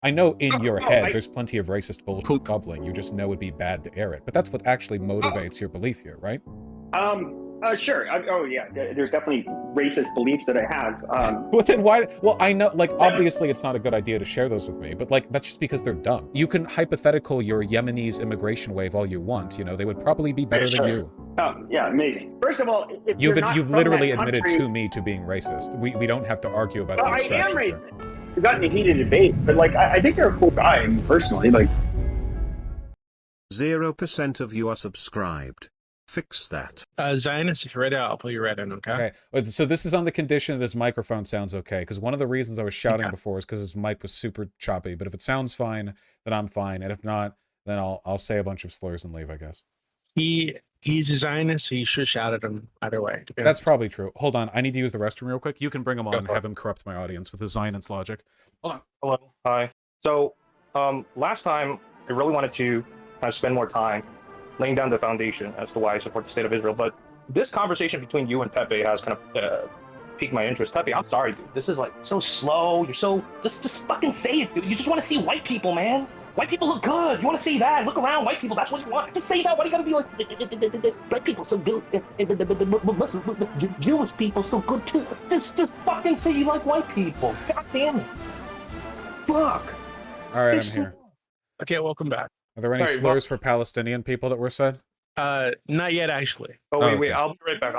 I know in your head there's plenty of racist bullshit bubbling. You just know it'd be bad to air it. But that's what actually motivates your belief here, right? Sure. Oh, yeah. There's definitely racist beliefs that I have. Well, then why? Well, I know, like, obviously it's not a good idea to share those with me, but, like, that's just because they're dumb. You can hypothetical your Yemenis immigration wave all you want, you know, they would probably be better than you. Oh, yeah, amazing. First of all, if You've literally admitted to me to being racist. We don't have to argue about the abstractions. I am racist. We got in a heated debate, but, like, I think you're a cool guy, personally. Like, 0% of you are subscribed. Fix that. Zionist, if you're ready, I'll pull you right in, okay? Okay, so this is on the condition that his microphone sounds okay, because one of the reasons I was shouting before is because his mic was super choppy, but if it sounds fine, then I'm fine, and if not, then I'll say a bunch of slurs and leave, I guess. He's a Zionist, so you should shout at him either way. That's probably true. Hold on, I need to use the restroom real quick. You can bring him on and have him corrupt my audience with his Zionist logic. Hold on. Hello, hi. So, last time, I really wanted to kind of spend more time laying down the foundation as to why I support the state of Israel. But this conversation between you and Pepe has kind of piqued my interest. Pepe, I'm sorry, dude. This is like so slow. You're so just fucking say it, dude. You just want to see white people, man. White people look good. You want to see that? Look around, white people. That's what you want. Just say that. Why do you gotta be like black people so good? Jewish people so good too. Just fucking say you like white people. God damn it. Fuck. All right, I'm here. Okay, welcome back. Are there any slurs for Palestinian people that were said? Not yet, actually. Oh, wait, I'll be right back.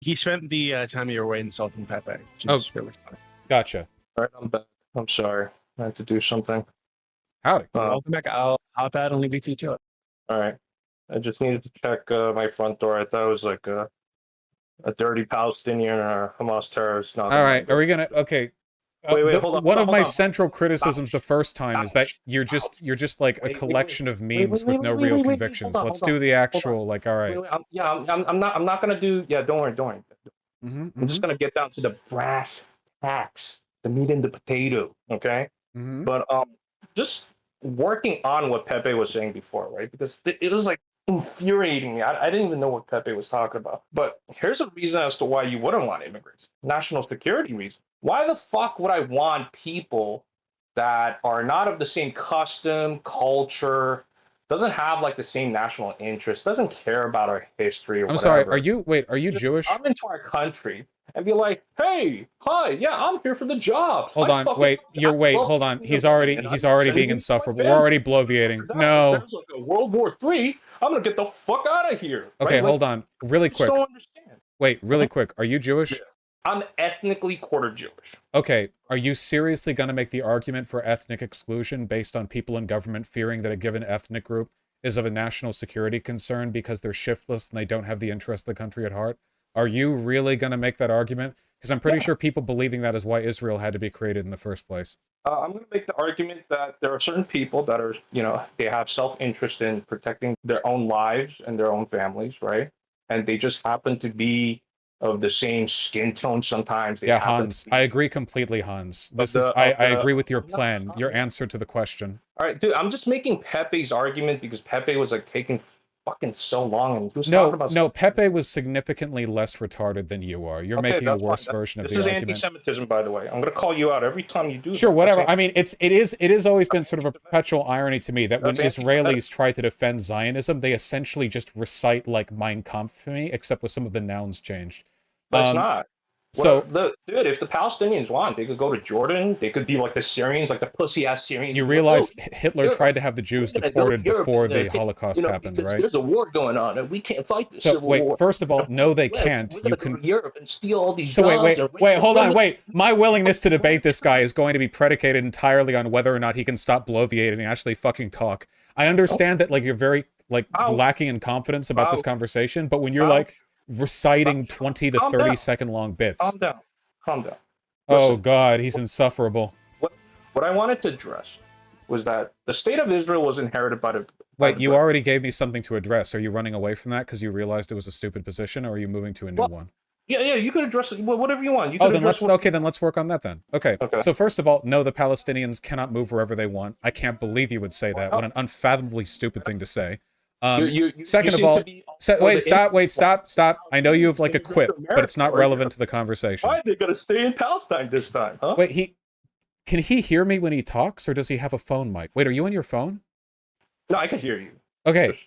He spent the time of your way insulting Pepe, which is really funny. Gotcha. All right, I'm back. I'm sorry. I had to do something. Howdy. Welcome back. I'll hop out and leave you to it. All right. I just needed to check my front door. I thought it was like a dirty Palestinian or a Hamas terrorist. All right. Are we gonna? Okay. Wait, hold on. One of my central criticisms the first time is that you're just like a collection of memes with no real convictions. Let's do the actual, like, all right. I'm not gonna do. Yeah, don't worry. I'm just gonna get down to the brass tacks, the meat and the potato. Okay. But just working on what Pepe was saying before, right? Because it was like infuriating me. I didn't even know what Pepe was talking about. But here's a reason as to why you wouldn't want immigrants: national security reason. Why the fuck would I want people that are not of the same custom, culture, doesn't have like the same national interest, doesn't care about our history or whatever? I'm sorry, are you Jewish? Come into our country and be like, hey, hi, yeah, I'm here for the job. Hold on, hold on. He's already being insufferable. We're already bloviating. No. There's like a World War III. I'm gonna get the fuck out of here. Okay, hold on. Really quick. I don't understand. Wait, really quick. Are you Jewish? Yeah. I'm ethnically quarter Jewish. Okay, are you seriously going to make the argument for ethnic exclusion based on people in government fearing that a given ethnic group is of a national security concern because they're shiftless and they don't have the interest of the country at heart? Are you really going to make that argument? Because I'm pretty sure people believing that is why Israel had to be created in the first place. I'm going to make the argument that there are certain people that are, they have self-interest in protecting their own lives and their own families, right? And they just happen to be of the same skin tone sometimes. Yeah, Hans, I agree completely, Hans. I agree with your plan, your answer to the question. All right, dude, I'm just making Pepe's argument because Pepe was like taking fucking so long and he was talking about... No, Pepe was significantly less retarded than you are. You're making a worse version of the argument. This is anti-Semitism, by the way. I'm going to call you out every time you do Sure, whatever. I mean, it is always been sort of a perpetual irony to me that when Israelis try to defend Zionism, they essentially just recite like Mein Kampf to me, except with some of the nouns changed. But it's not. Dude, if the Palestinians want, they could go to Jordan. They could be like the Syrians, like the pussy-ass Syrians. You realize Hitler tried to have the Jews deported before the Holocaust happened, right? There's a war going on, and we can't fight this civil war. Wait, first of all, no, they can't. You can go to Europe and steal all these. So wait, hold on, wait. My willingness to debate this guy is going to be predicated entirely on whether or not he can stop bloviating and actually fucking talk. I understand that, like, you're very lacking in confidence about this conversation, but when you're like reciting 20 to 30 second long bits. Calm down. Oh God, he's insufferable. What I wanted to address was that the state of Israel was inherited by the... Wait, you already gave me something to address. Are you running away from that because you realized it was a stupid position, or are you moving to a new one? Yeah, you can address it, whatever you want. Then let's work on that then. Okay. So first of all, no, the Palestinians cannot move wherever they want. I can't believe you would say that. What an unfathomably stupid thing to say. Second of all, stop. I know you have like a quip, but it's not relevant to the conversation. Why are they gonna stay in Palestine this time, huh? Wait, Can he hear me when he talks, or does he have a phone mic? Wait, are you on your phone? No, I can hear you. Okay.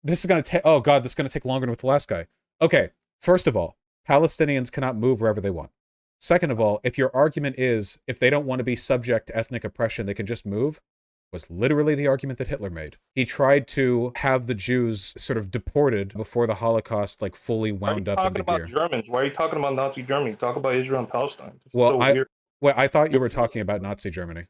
This is going to take... Oh, God, this is going to take longer than with the last guy. Okay, first of all, Palestinians cannot move wherever they want. Second of all, if your argument is, if they don't want to be subject to ethnic oppression, they can just move, was literally the argument that Hitler made. He tried to have the Jews sort of deported before the Holocaust, like, fully wound up into gear. Why are you talking about Germans? Why are you talking about Nazi Germany? Talk about Israel and Palestine. Well, I thought you were talking about Nazi Germany.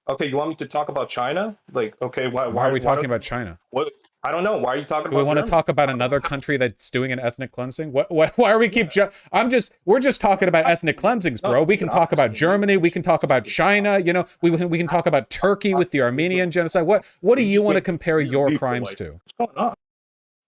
Okay, you want me to talk about China? Like, okay, why are we talking about China? What? I don't know. Why are you talking about Do we want Germany? to talk about another country that's doing an ethnic cleansing? Why are we keep... we're just talking about ethnic cleansings, bro. We can talk about Germany. We can talk about China. You know, we can talk about Turkey with the Armenian genocide. What do you want to compare your crimes to? What's going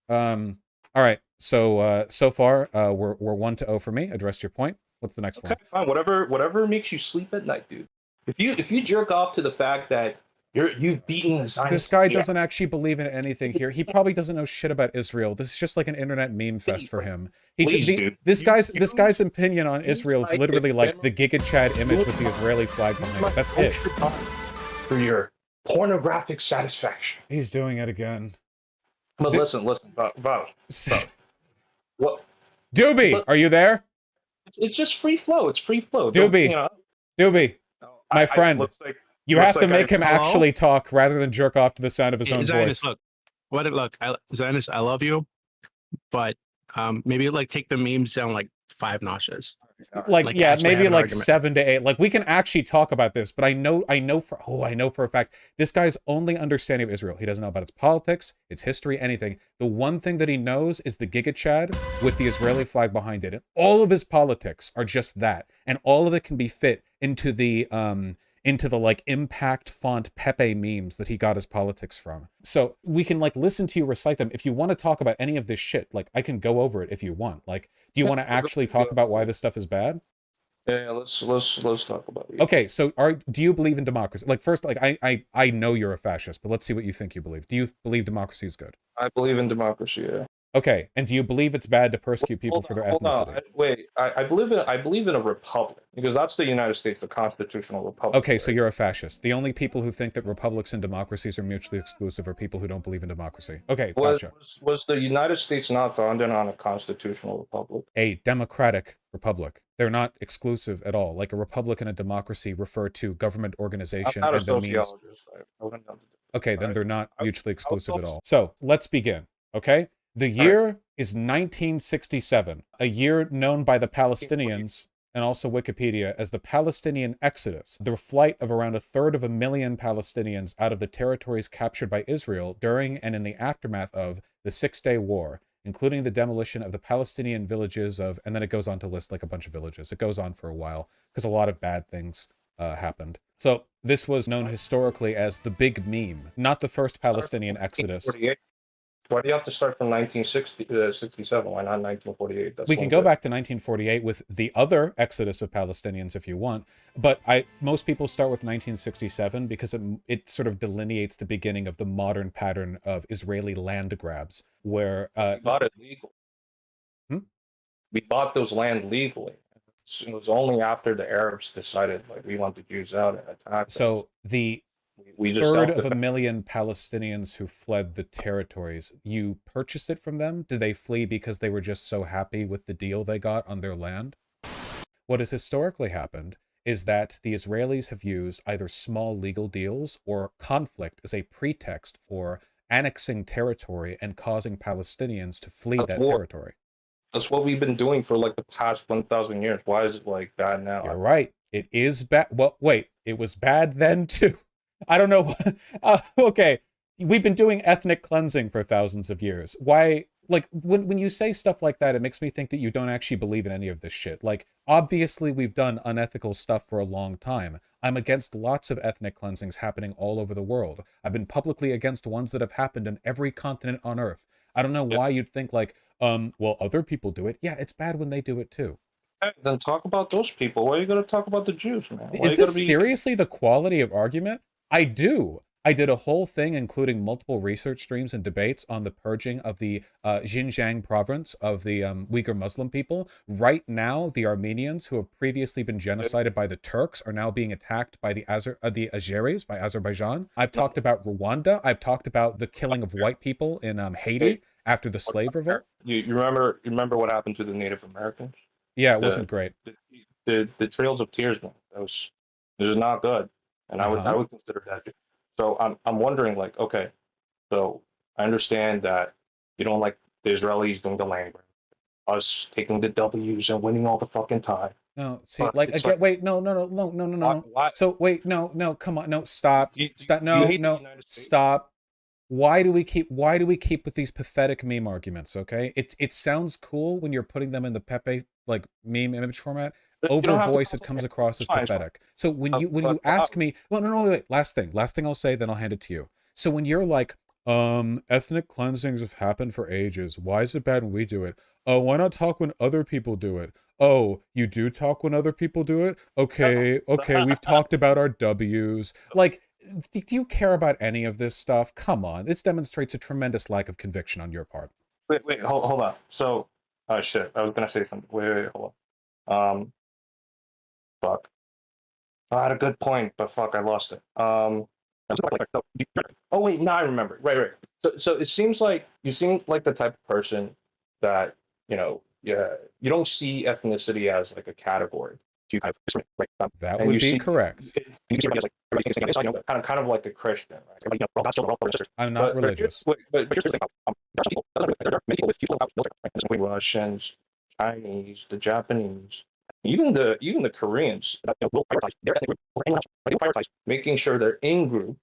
on? All right. So far, we're 1-0 for me. Addressed your point. What's the next one? Fine. Whatever makes you sleep at night, dude. If you jerk off to the fact that you've beaten the Zionists. This guy doesn't actually believe in anything here. He probably doesn't know shit about Israel. This is just like an internet meme fest for him. This guy's opinion on Israel is literally like the Giga Chad image with the Israeli flag behind it. That's it. For your pornographic satisfaction. He's doing it again. But listen, Vaush. What? Doobie, are you there? It's just free flow. It's free flow. Doobie, my friend. You have to make him actually talk rather than jerk off to the sound of his own Zionist, voice. Zionist, I love you, but maybe like take the memes down like 5 notches. Maybe like 7 to 8. Like, we can actually talk about this, but I know for a fact this guy's only understanding of Israel. He doesn't know about its politics, its history, anything. The one thing that he knows is the Giga Chad with the Israeli flag behind it, and all of his politics are just that, and all of it can be fit into the like impact font Pepe memes that he got his politics from. So we can like listen to you recite them. If you want to talk about any of this shit, like I can go over it if you want. Like, do you want to actually talk about why this stuff is bad? Yeah, let's talk about it. Okay, so do you believe in democracy? Like, first, like I know you're a fascist, but let's see what you think you believe. Do you believe democracy is good? I believe in democracy, yeah. Okay, and do you believe it's bad to persecute people for their ethnicity? I believe in a republic, because that's the United States, the constitutional republic. Okay, so you're a fascist. The only people who think that republics and democracies are mutually exclusive are people who don't believe in democracy. Okay, gotcha. Was the United States not founded on a constitutional republic? A democratic republic. They're not exclusive at all. Like a republic and a democracy refer to government organization. I'm not and a sociologist. Okay, then they're not mutually exclusive at all. So let's begin, okay? The year is 1967, a year known by the Palestinians and also Wikipedia as the Palestinian Exodus, the flight of around 1/3 Palestinians out of the territories captured by Israel during and in the aftermath of the Six-Day War, including the demolition of the Palestinian villages of, and then it goes on to list like a bunch of villages. It goes on for a while because a lot of bad things happened. So this was known historically as the Big Meme, not the first Palestinian Exodus. Why do you have to start from 1967? Why not 1948? We can go back to 1948 with the other exodus of Palestinians if you want, but most people start with 1967 because it sort of delineates the beginning of the modern pattern of Israeli land grabs, where we bought it legal. We bought those land legally. It was only after the Arabs decided like we want the Jews out and attack. So the 1/3 Palestinians who fled the territories, you purchased it from them? Did they flee because they were just so happy with the deal they got on their land? What has historically happened is that the Israelis have used either small legal deals or conflict as a pretext for annexing territory and causing Palestinians to flee that territory. That's what we've been doing for like the past 1,000 years. Why is it like bad now? You're right. It is bad. Well, wait, it was bad then too. I don't know. Okay, we've been doing ethnic cleansing for thousands of years. Why, like, when you say stuff like that, it makes me think that you don't actually believe in any of this shit. Like, obviously we've done unethical stuff for a long time. I'm against lots of ethnic cleansings happening all over the world. I've been publicly against ones that have happened in every continent on Earth. I don't know why you'd think like, well, other people do it. Yeah, it's bad when they do it too. Then talk about those people. Why are you going to talk about the Jews, man? Is this seriously the quality of argument? I do. I did a whole thing, including multiple research streams and debates on the purging of the Xinjiang province of the Uyghur Muslim people. Right now, the Armenians, who have previously been genocided by the Turks, are now being attacked by the Azeris, by Azerbaijan. I've talked about Rwanda. I've talked about the killing of white people in Haiti after the slave revolt. You remember what happened to the Native Americans? Yeah, it wasn't great. The Trails of Tears, man. It was not good, and I would consider that. So I'm wondering, like, okay, so I understand that you don't like the Israelis doing the land grab, us taking the W's and winning all the fucking time. No, see, like, again, wait, no. Why? So, wait, no, come on, no, stop, stop, you no, hate the no, United States? stop. Why do we keep with these pathetic meme arguments, okay? It sounds cool when you're putting them in the Pepe, like, meme image format. Over voice, it comes across as pathetic. So when you ask me, well, no, wait, last thing I'll say, then I'll hand it to you. So when you're like, ethnic cleansings have happened for ages. Why is it bad when we do it? Oh, why not talk when other people do it? Oh, you do talk when other people do it? Okay, we've talked about our W's. Like, do you care about any of this stuff? Come on, this demonstrates a tremendous lack of conviction on your part. Wait, hold on. So, shit, I was gonna say something. Wait, hold on. Fuck. I had a good point, but fuck, I lost it. Oh wait, now I remember. Right. So it seems like you seem like the type of person that, yeah, you don't see ethnicity as like a category. You kind of, right? That would be correct. Kind of like a Christian, right? I'm not religious. But here's the thing. There are many people with few military, Russians, Chinese, the Japanese, even the Koreans will prioritize their ethnic group over anyone else. Right? They'll prioritize making sure their in-group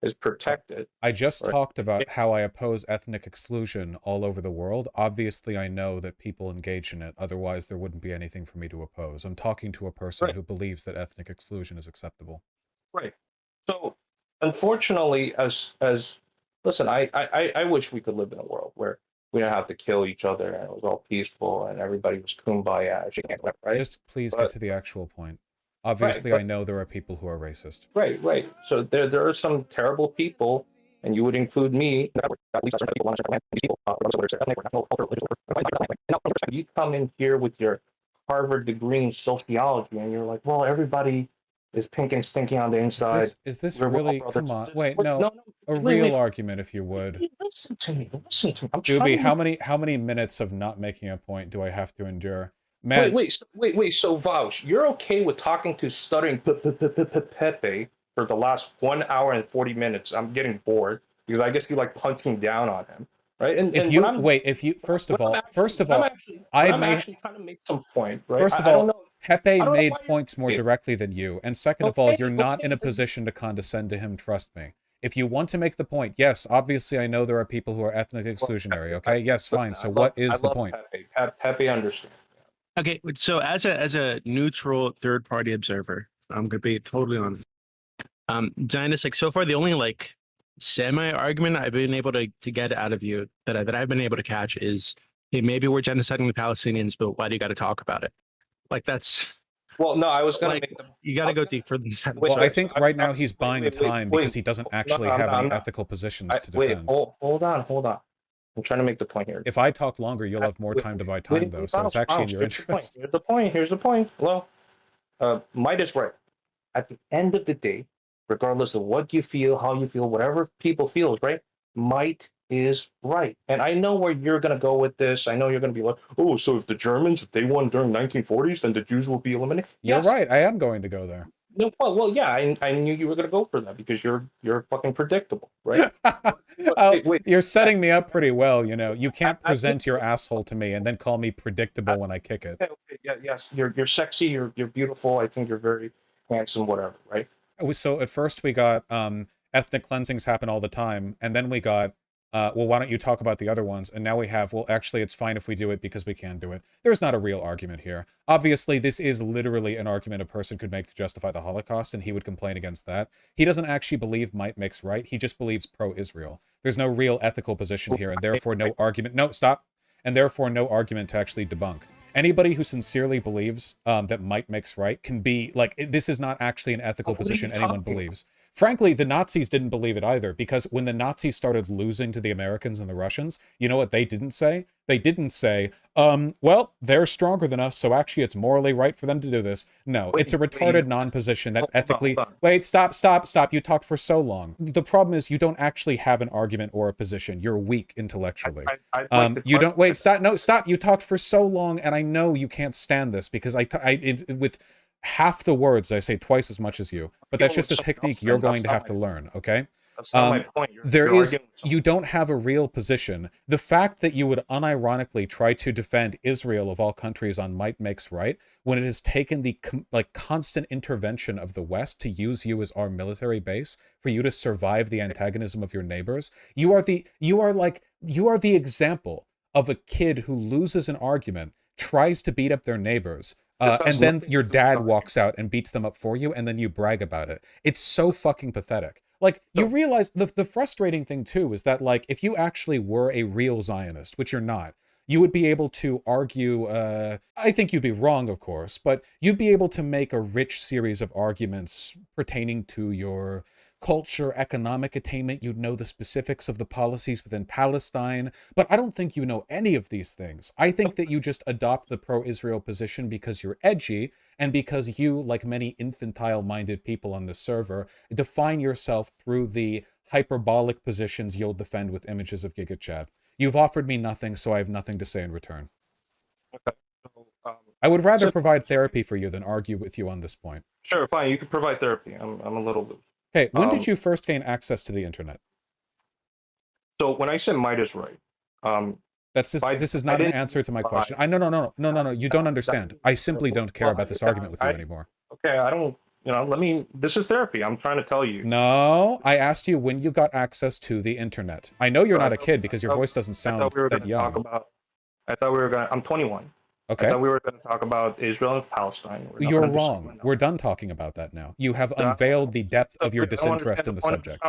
is protected. I just talked about how I oppose ethnic exclusion all over the world. Obviously, I know that people engage in it. Otherwise, there wouldn't be anything for me to oppose. I'm talking to a person who believes that ethnic exclusion is acceptable. Right. So, unfortunately, as listen, I wish we could live in a world where we don't have to kill each other and it was all peaceful and everybody was kumbaya, right? Just please get to the actual point. Obviously, I know there are people who are racist. Right. So there are some terrible people, and you would include me. You come in here with your Harvard degree in sociology, and you're like, well, everybody is pink and stinky on the inside. Is this really? Come on, wait, no. A real argument, if you would. Listen to me. Doobie, how many minutes of not making a point do I have to endure? Man. Wait. So Vaush, you're okay with talking to stuttering Pepe for the last 1 hour and 40 minutes? I'm getting bored because I guess you like punching down on him, right? And first of all, I'm actually trying to make some point, right? First of all, Pepe made points more directly than you, and second of all, you're not in a position to condescend to him. Trust me. If you want to make the point, yes, obviously I know there are people who are ethnic exclusionary. Okay, yes, fine. So what is the point? Pepe understands. Okay, so as a neutral third party observer, I'm gonna be totally honest. Zionist, like so far the only like semi argument I've been able to get out of you that I've been able to catch is, hey, maybe we're genociding the Palestinians, but why do you got to talk about it? Like that's. Well, no, I was gonna make them. You got to go deeper than that. Well, I think right now he's buying time because he doesn't actually have any ethical positions to defend. Hold on. I'm trying to make the point here. If I talk longer, you'll have more time to buy time, though. So it's actually in your interest. Here's the point. Well, Might is right. At the end of the day, regardless of what you feel, how you feel, whatever people feel is right, Might is right. And I know where you're going to go with this. I know you're going to be like, oh, so if the Germans, if they won during 1940s, then the Jews will be eliminated. You're right. I am going to go there. No, well, yeah, I knew you were going to go for that because you're fucking predictable, right? Wait. You're setting me up pretty well, you know. You can't present your asshole to me and then call me predictable when I kick it. Okay, yes, you're sexy, you're beautiful. I think you're very handsome, whatever, right? So at first we got ethnic cleansings happen all the time, and then we got well, why don't you talk about the other ones? And now we have, well, actually, it's fine if we do it because we can do it. There's not a real argument here. Obviously, this is literally an argument a person could make to justify the Holocaust, and he would complain against that. He doesn't actually believe might makes right. He just believes pro-Israel. There's no real ethical position here, and therefore no argument. No, stop. And therefore no argument to actually debunk. Anybody who sincerely believes that might makes right can be, like, this is not actually an ethical position anyone believes. Frankly, the Nazis didn't believe it either, because when the Nazis started losing to the Americans and the Russians, you know what they didn't say? They didn't say, well, they're stronger than us, so actually it's morally right for them to do this. No, it's a retarded non-position that ethically... Wait, stop. You talked for so long. The problem is you don't actually have an argument or a position. You're weak intellectually. You don't... Wait, stop. No, stop. You talked for so long, and I know you can't stand this, because with half the words, I say twice as much as you. But that's just a technique you're going to have to learn, okay? That's not my point. You don't have a real position. The fact that you would unironically try to defend Israel of all countries on might makes right, when it has taken the constant intervention of the West to use you as our military base for you to survive the antagonism of your neighbors, you are the example of a kid who loses an argument, tries to beat up their neighbors, and then your dad walks out and beats them up for you, and then you brag about it. It's so fucking pathetic. Like, you realize the frustrating thing, too, is that, like, if you actually were a real Zionist, which you're not, you would be able to argue, I think you'd be wrong, of course, but you'd be able to make a rich series of arguments pertaining to your culture, economic attainment. You'd know the specifics of the policies within Palestine, but I don't think you know any of these things. I think that you just adopt the pro-Israel position because you're edgy, and because you, like many infantile-minded people on the server, define yourself through the hyperbolic positions you'll defend with images of GigaChat. You've offered me nothing, so I have nothing to say in return. Okay. So, I would rather provide therapy for you than argue with you on this point. Sure, fine. You can provide therapy. I'm a little loose. Hey, when did you first gain access to the internet? So when I said might is right, this is not an answer to my question. No. You don't understand. I simply don't care about this argument with you anymore. Okay, I don't. This is therapy. I'm trying to tell you. No, I asked you when you got access to the internet. I know you're not a kid because your voice doesn't sound that young. I thought we were going to. I'm 21. Okay. I thought we were going to talk about Israel and Palestine. You're wrong. We're done talking about that now. You have unveiled the depth of your disinterest in the subject.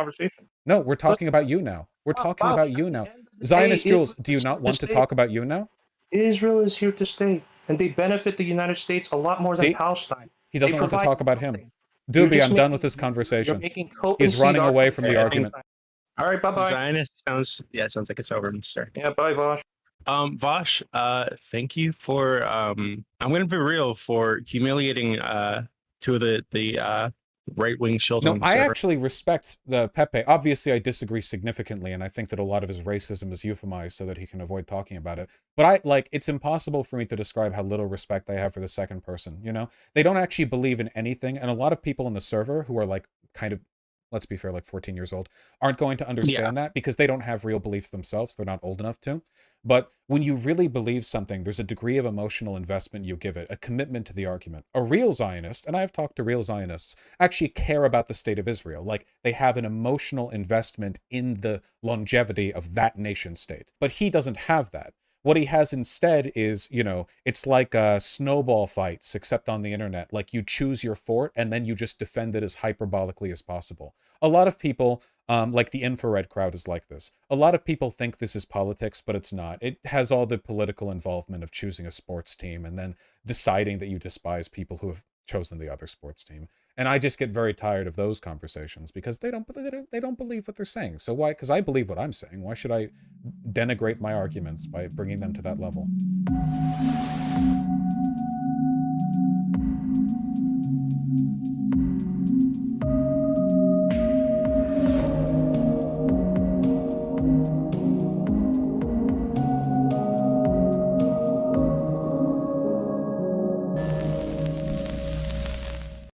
No, we're talking about you now. We're talking about you now. Zionist Jules, do you not want to talk about you now? Israel is here to stay, and they benefit the United States a lot more than Palestine. He doesn't want to talk about him. Doobie, I'm done with this conversation. He's running away from the argument. All right, bye-bye. Zionist sounds like it's over, Mr. Yeah, bye, Vaush. Vaush, thank you for I'm gonna be real, for humiliating two of the right-wing children. No, I actually respect the Pepe. Obviously, I disagree significantly, and I think that a lot of his racism is euphemized so that he can avoid talking about it. But it's impossible for me to describe how little respect I have for the second person, you know? They don't actually believe in anything, and a lot of people in the server who are, like, kind of, let's be fair, like 14 years old, aren't going to understand that because they don't have real beliefs themselves. They're not old enough to. But when you really believe something, there's a degree of emotional investment you give it, a commitment to the argument. A real Zionist, and I've talked to real Zionists, actually care about the state of Israel. Like, they have an emotional investment in the longevity of that nation state. But he doesn't have that. What he has instead is, you know, it's like snowball fights, except on the internet. Like, you choose your fort, and then you just defend it as hyperbolically as possible. A lot of people, like the infrared crowd is like this. A lot of people think this is politics, but it's not. It has all the political involvement of choosing a sports team and then deciding that you despise people who have chosen the other sports team. And I just get very tired of those conversations because they don't believe what they're saying. So why? Because I believe what I'm saying. Why should I denigrate my arguments by bringing them to that level?